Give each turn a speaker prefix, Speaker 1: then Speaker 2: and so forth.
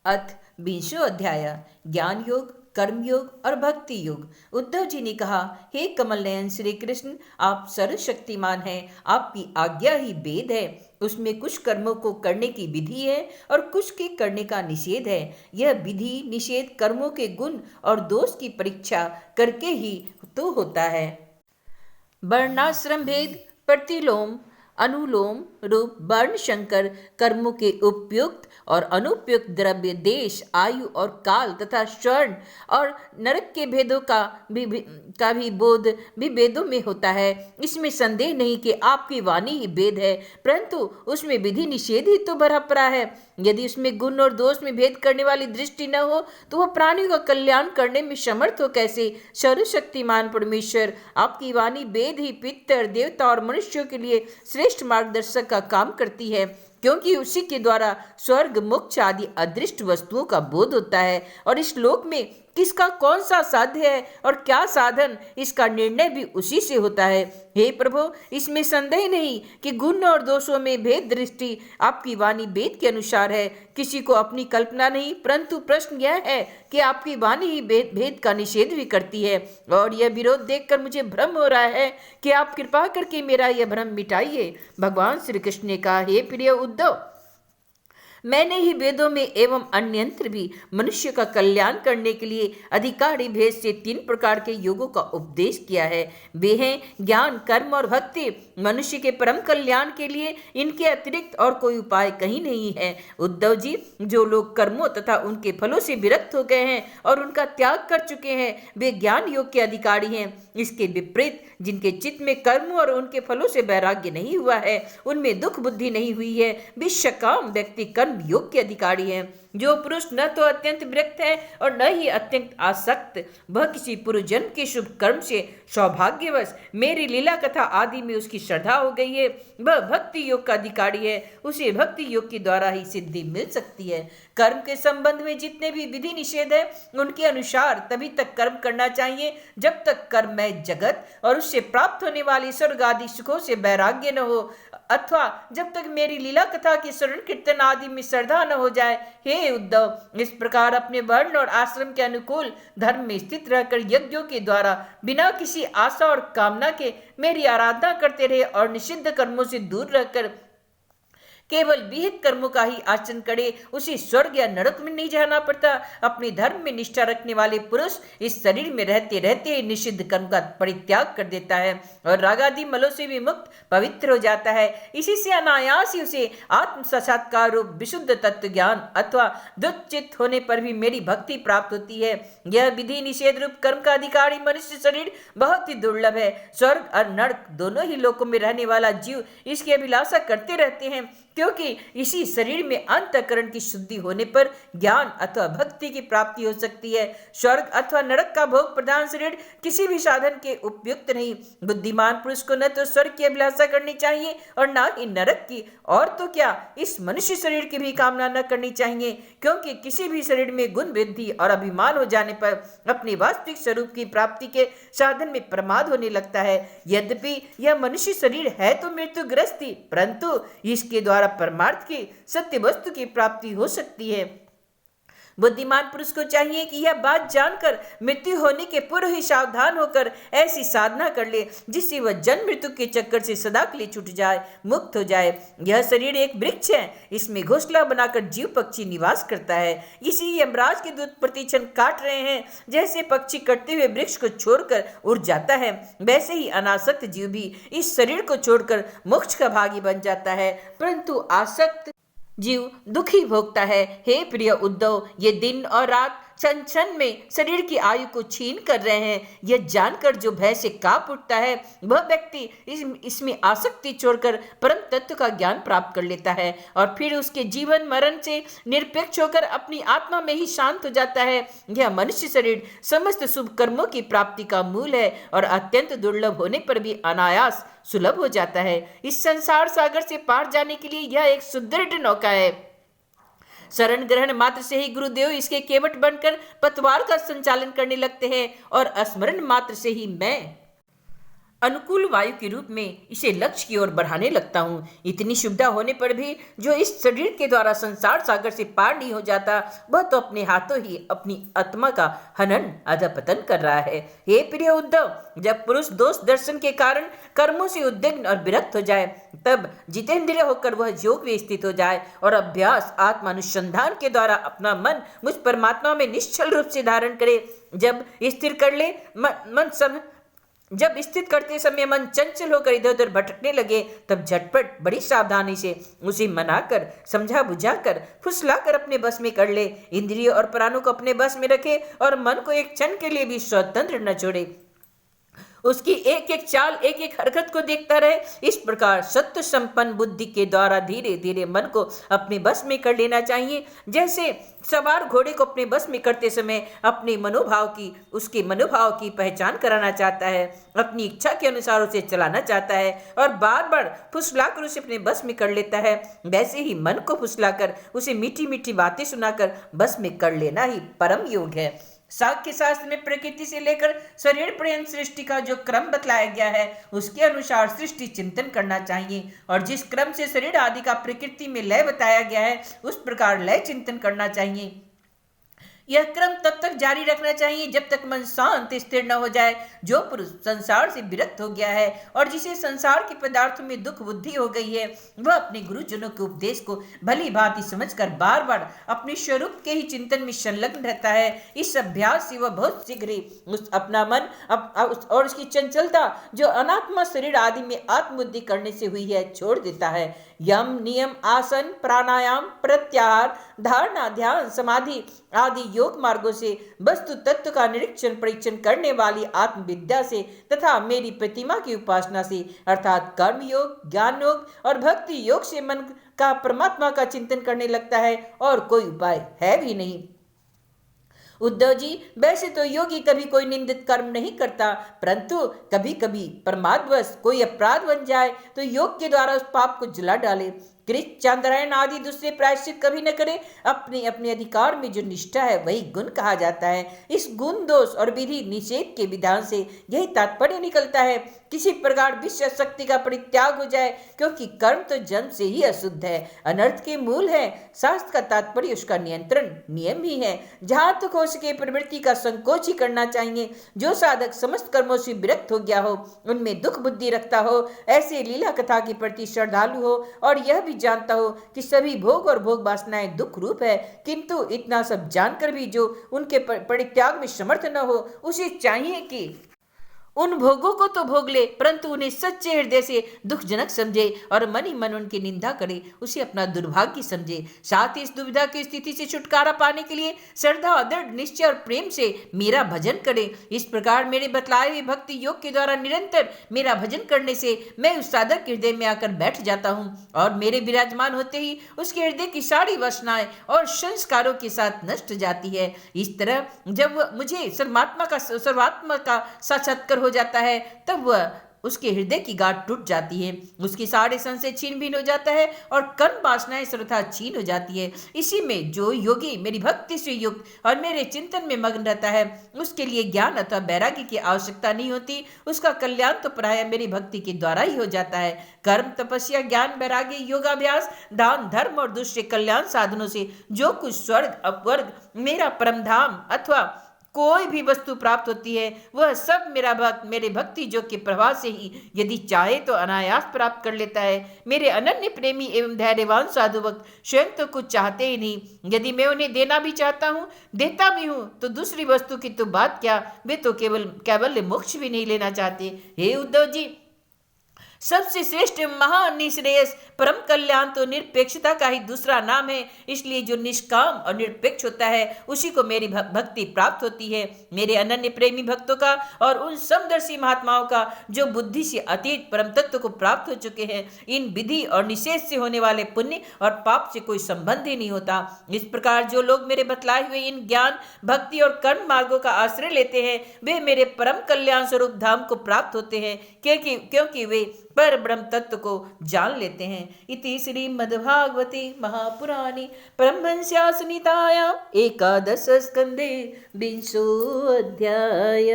Speaker 1: अथ 20वां अध्याय ज्ञान योग, कर्म योग और भक्ति योग। उद्धव जी ने कहा, हे कमल नयन श्री कृष्ण, आप सर्वशक्तिमान हैं, आपकी आज्ञा ही वेद है। उसमें कुछ कर्मों को करने की विधि है और कुछ के करने का निषेध है। यह विधि निषेध कर्मों के गुण और दोष की परीक्षा करके ही तो होता है। वर्णाश्रम भेद, प्रतिलोम, अनुलोम रूप वर्ण संकर कर्मों के उपयुक्त और अनुपयुक्त द्रव्य, देश, आयु और काल तथा स्वर्ण और नरक के भेदों का भी बोध भी वेदों में होता है। इसमें संदेह नहीं कि आपकी वाणी ही वेद है, परंतु उसमें विधि निषेध ही तो भरा पड़ा है। यदि उसमें गुण और दोष में भेद करने वाली दृष्टि न हो तो वह प्राणियों का कल्याण करने में समर्थ हो कैसे? सर्वशक्तिमान परमेश्वर, आपकी वाणी वेद ही पितर, देवता और मनुष्यों के लिए श्रेष्ठ मार्गदर्शक का काम करती है, क्योंकि उसी के द्वारा स्वर्ग, मोक्ष आदि अदृष्ट वस्तुओं का बोध होता है। और इस लोक में किसका कौन सा साध्य है और क्या साधन, इसका निर्णय भी उसी से होता है। हे प्रभु, इसमें संदेह नहीं कि गुण और दोषों में भेद दृष्टि आपकी वाणी वेद के अनुसार है। किसी को अपनी कल्पना नहीं, परंतु प्रश्न यह है कि आपकी वाणी ही भेद का निषेध भी करती है। और यह विरोध देखकर मुझे भ्रम हो रहा है कि आप कृपा करके मेरा यह भ्रम मिटाइए। भगवान श्री कृष्ण ने कहा, हे प्रिय उद्धव, मैंने ही वेदों में एवं अन्यंत्र भी मनुष्य का कल्याण करने के लिए अधिकारी भेद से 3 प्रकार के योगों का उपदेश किया है। वे हैं ज्ञान, कर्म और भक्ति। मनुष्य के परम कल्याण के लिए इनके अतिरिक्त और कोई उपाय कहीं नहीं है। उद्धव जी, जो लोग कर्मों तथा उनके फलों से विरक्त हो गए हैं और उनका त्याग कर चुके हैं, वे ज्ञान योग के अधिकारी हैं। इसके विपरीत जिनके चित्त में कर्म और उनके फलों से वैराग्य नहीं हुआ है, उनमें दुख बुद्धि नहीं हुई है, वे सकाम व्यक्ति कर्म योग के अधिकारी हैं। जो पुरुष न तो अत्यंत विरक्त है और न ही अत्यंत आसक्त, वह किसी पूर्व जन्म के शुभ कर्म से सौभाग्यवश मेरी लीला कथा आदि में उसकी श्रद्धा हो गई है, वह भक्ति योग का अधिकारी है। उसे भक्ति योग के द्वारा ही सिद्धि मिल सकती है। कर्म के संबंध में जितने भी विधि निषेध है, उनके अनुसार तभी तक कर्म करना चाहिए जब तक कर्ममय जगत और उससे प्राप्त होने वाली स्वर्ग आदि सुखों से वैराग्य न हो, अथवा जब तक मेरी लीला कथा की श्रवण कीर्तन आदि में श्रद्धा न हो जाए। हे उद्धव, इस प्रकार अपने वर्ण और आश्रम के अनुकूल धर्म में स्थित रहकर यज्ञों के द्वारा बिना किसी आशा और कामना के मेरी आराधना करते रहे और निषिद्ध कर्मों से दूर रहकर केवल विहित कर्मों का ही आचरण करे, उसे स्वर्ग या नरक में नहीं जाना पड़ता। अपने धर्म में निष्ठा रखने वाले पुरुष इस शरीर में रहते रहते ही निषिद्ध कर्म का परित्याग कर देता है और रागादि मलों से भी मुक्त पवित्र हो जाता है। इसी से अनायास ही उसे आत्म साक्षात्कार रूप विशुद्ध तत्व ज्ञान अथवा दुचित होने पर भी मेरी भक्ति प्राप्त होती है। यह विधि निषेध रूप कर्म का अधिकारी मनुष्य शरीर बहुत ही दुर्लभ है। स्वर्ग और नरक दोनों ही लोकों में रहने वाला जीव इसकी अभिलाषा करते रहते हैं, क्योंकि इसी शरीर में अंतःकरण की शुद्धि होने पर ज्ञान अथवा भक्ति की प्राप्ति हो सकती है। स्वर्ग अथवा नरक का भोग प्रधान शरीर किसी भी साधन के उपयुक्त नहीं। बुद्धिमान पुरुष को न तो स्वर्ग की अभिलाषा करनी चाहिए और न ही नरक की, और तो क्या इस मनुष्य शरीर की भी कामना न करनी चाहिए, क्योंकि किसी भी शरीर में गुण वृद्धि और अभिमान हो जाने पर अपने वास्तविक स्वरूप की प्राप्ति के साधन में प्रमाद होने लगता है। यद्यपि यह मनुष्य शरीर है तो मृत्युग्रस्त ही, परंतु इसके द्वारा परमार्थ की सत्य वस्तु की प्राप्ति हो सकती है। बुद्धिमान पुरुष को चाहिए कि यह बात जानकर मृत्यु होने के पूर्व ही सावधान होकर ऐसी साधना कर ले जिससे वह जन्म मृत्यु के चक्कर से सदा के लिए छूट जाए, मुक्त हो जाए। यह शरीर एक वृक्ष है, इसमें घोंसला बनाकर जीव पक्षी निवास करता है। इसी यमराज के दूत प्रतिक्षण काट रहे हैं। जैसे पक्षी कटते हुए वृक्ष को छोड़कर उड़ जाता है, वैसे ही अनासक्त जीव भी इस शरीर को छोड़कर मोक्ष का भागी बन जाता है, परंतु आसक्त जीव दुखी भोगता है। हे प्रिय उद्धव, ये दिन और रात क्षण क्षण में शरीर की आयु को छीन कर रहे हैं। यह जानकर जो भय से कांप उठता है, वह व्यक्ति इसमें आसक्ति छोड़कर परम तत्व का ज्ञान प्राप्त कर लेता है और फिर उसके जीवन मरण से निरपेक्ष होकर अपनी आत्मा में ही शांत हो जाता है। यह मनुष्य शरीर समस्त शुभ कर्मों की प्राप्ति का मूल है और अत्यंत दुर्लभ होने पर भी अनायास सुलभ हो जाता है। इस संसार सागर से पार जाने के लिए यह एक सुदृढ़ नौका है। शरण ग्रहण मात्र से ही गुरुदेव इसके केवट बनकर पतवार का संचालन करने लगते हैं और स्मरण मात्र से ही मैं अनुकूल वायु के रूप में इसे लक्ष्य की ओर बढ़ाने लगता हूँ। इतनी सुविधा होने पर भी जो इस शरीर के द्वारा संसार सागर से पार नहीं हो जाता, वह तो अपने हाथों ही अपनी आत्मा का हनन अधपतन कर रहा है। हे प्रिय उद्धव, जब पुरुष दोष दर्शन के कारण कर्मों से उद्विग्न और विरक्त हो जाए, तब जितेंद्रिय होकर वह योग में स्थित हो जाए और अभ्यास आत्मानुसंधान के द्वारा अपना मन मुझ परमात्मा में निश्चल रूप से धारण करे। जब स्थिर कर ले मन सब जब स्थित करते समय मन चंचल होकर इधर उधर भटकने लगे, तब झटपट बड़ी सावधानी से उसे मनाकर, समझा बुझाकर, फुसलाकर अपने बस में कर ले। इंद्रियों और प्राणों को अपने बस में रखे और मन को एक क्षण के लिए भी स्वतंत्र न छोड़े। उसकी एक एक चाल, एक एक हरकत को देखता रहे। इस प्रकार सत्य संपन्न बुद्धि के द्वारा धीरे धीरे मन को अपने बस में कर लेना चाहिए। जैसे सवार घोड़े को अपने बस में करते समय अपने उसके मनोभाव की पहचान कराना चाहता है, अपनी इच्छा के अनुसार उसे चलाना चाहता है और बार बार फुसलाकर उसे अपने बस में कर लेता है, वैसे ही मन को फुसलाकर उसे मीठी मीठी बातें सुनाकर बस में कर लेना ही परम योग है। सांख्य शास्त्र में प्रकृति से लेकर शरीर पर्यंत सृष्टि का जो क्रम बतलाया गया है, उसके अनुसार सृष्टि चिंतन करना चाहिए और जिस क्रम से शरीर आदि का प्रकृति में लय बताया गया है, उस प्रकार लय चिंतन करना चाहिए। यह क्रम तब तक जारी रखना चाहिए जब तक मन शांत स्थिर न हो जाए। जो पुरुष संसार से विरक्त हो गया है और जिसे संसार के पदार्थों में दुख बुद्धि हो गई है, वह अपने गुरुजनों के उपदेश को भली भांति समझकर बार बार अपने स्वरूप के ही चिंतन में संलग्न रहता है। इस अभ्यास से वह बहुत शीघ्र ही अपना मन और उसकी चंचलता जो अनात्मा शरीर आदि में आत्मबुद्धि करने से हुई है, छोड़ देता है। यम, नियम, आसन, प्राणायाम, प्रत्याहार, धारणा, ध्यान, समाधि आदि योग मार्गों से वस्तु तत्व का निरीक्षण परीक्षण करने वाली आत्मविद्या से तथा मेरी प्रतिमा की उपासना से अर्थात कर्म योग, ज्ञान योग और भक्ति योग से मन का परमात्मा का चिंतन करने लगता है और कोई उपाय है भी नहीं। उद्धव जी, वैसे तो योगी कभी कोई निंदित कर्म नहीं करता, परंतु कभी कभी प्रमादवश कोई अपराध बन जाए तो योग के द्वारा उस पाप को जला डाले। कृत, चांद्रायण आदि दूसरे प्रायश्चित कभी न करे। अपने अपने अधिकार में जो निष्ठा है वही गुण कहा जाता है। इस गुण दोष और विधि निषेध के विधान से यही तात्पर्य निकलता है, किसी प्रकार विषय शक्ति का परित्याग हो जाए, क्योंकि कर्म तो जन्म से ही अशुद्ध है, अनर्थ के मूल है। शास्त्र का तात्पर्य उसका नियंत्रण नियम ही है। जहां तक हो सके प्रवृत्ति का संकोच ही करना चाहिए। जो साधक समस्त कर्मों से विरक्त हो गया हो, उनमें दुख बुद्धि रखता हो, ऐसे लीला कथा के प्रति श्रद्धालु हो और यह भी जानता हो कि सभी भोग और भोग वासनाएं दुख रूप है, किंतु इतना सब जानकर भी जो उनके परित्याग में समर्थ न हो, उसे चाहिए कि उन भोगों को तो भोग ले, परंतु उन्हें सच्चे हृदय से दुखजनक समझे और मन ही मन उनकी निंदा करे, उसे अपना दुर्भाग्य समझे। साथ ही इस दुविधा की स्थिति से छुटकारा पाने के लिए श्रद्धा, दृढ़ निश्चय और प्रेम से मेरा भजन करे। इस प्रकार मेरे बतलाए हुए भक्ति योग के द्वारा निरंतर मेरा भजन करने से मैं उस साधक के हृदय में आकर बैठ जाता हूँ और मेरे विराजमान होते ही उसके हृदय की सारी वासनाएं और संस्कारों के साथ नष्ट जाती है। इस तरह जब मुझे सर्वात्मा का साक्षात्कार हो जाता है, तब वह उसके हृदय की गांठ टूट जाती है, उसके सारे संशय छीन भिन्न हो जाता है और कर्म वासनाएं सर्वथा छीन हो जाती है। इसी में जो योगी मेरी भक्ति से युक्त और मेरे चिंतन में मग्न रहता है, उसके लिए ज्ञान अथवा वैराग्य की आवश्यकता नहीं होती। उसका कल्याण तो प्राय मेरी भक्ति के द्वारा ही हो जाता है। कर्म, तपस्या, ज्ञान, वैराग्य, योगाभ्यास, दान, धर्म और दूसरे कल्याण साधनों से जो कुछ स्वर्ग, अपवर्ग, मेरा परम धाम अथवा कोई भी वस्तु प्राप्त होती है, वह सब मेरा भक्त मेरे भक्ति योग के प्रभाव से ही यदि चाहे तो अनायास प्राप्त कर लेता है। मेरे अनन्य प्रेमी एवं धैर्यवान साधु भक्त स्वयं तो कुछ चाहते ही नहीं, यदि मैं उन्हें देना भी चाहता हूँ, देता भी हूँ, तो दूसरी वस्तु की तो बात क्या, वे तो केवल मोक्ष भी नहीं लेना चाहते। हे उद्धव जी, सबसे श्रेष्ठ महान निश्रेयस परम कल्याण तो निरपेक्षता का ही दूसरा नाम है। इसलिए जो निष्काम और निरपेक्ष होता है, उसी को मेरी भक्ति प्राप्त होती है। मेरे अनन्य प्रेमी भक्तों का और उन समदर्शी महात्माओं का जो बुद्धि से अतीत परम तत्व को प्राप्त हो चुके हैं, इन विधि और निषेध से होने वाले पुण्य और पाप से कोई संबंध ही नहीं होता। इस प्रकार जो लोग मेरे बतलाए हुए इन ज्ञान, भक्ति और कर्म मार्गों का आश्रय लेते हैं, वे मेरे परम कल्याण स्वरूप धाम को प्राप्त होते हैं, क्योंकि वे पर ब्रह्म तत्व को जान लेते हैं। इति श्रीमद्भागवते महापुराणे परमहंस्यासनितायां एकादश स्कंदे 20 अध्याय।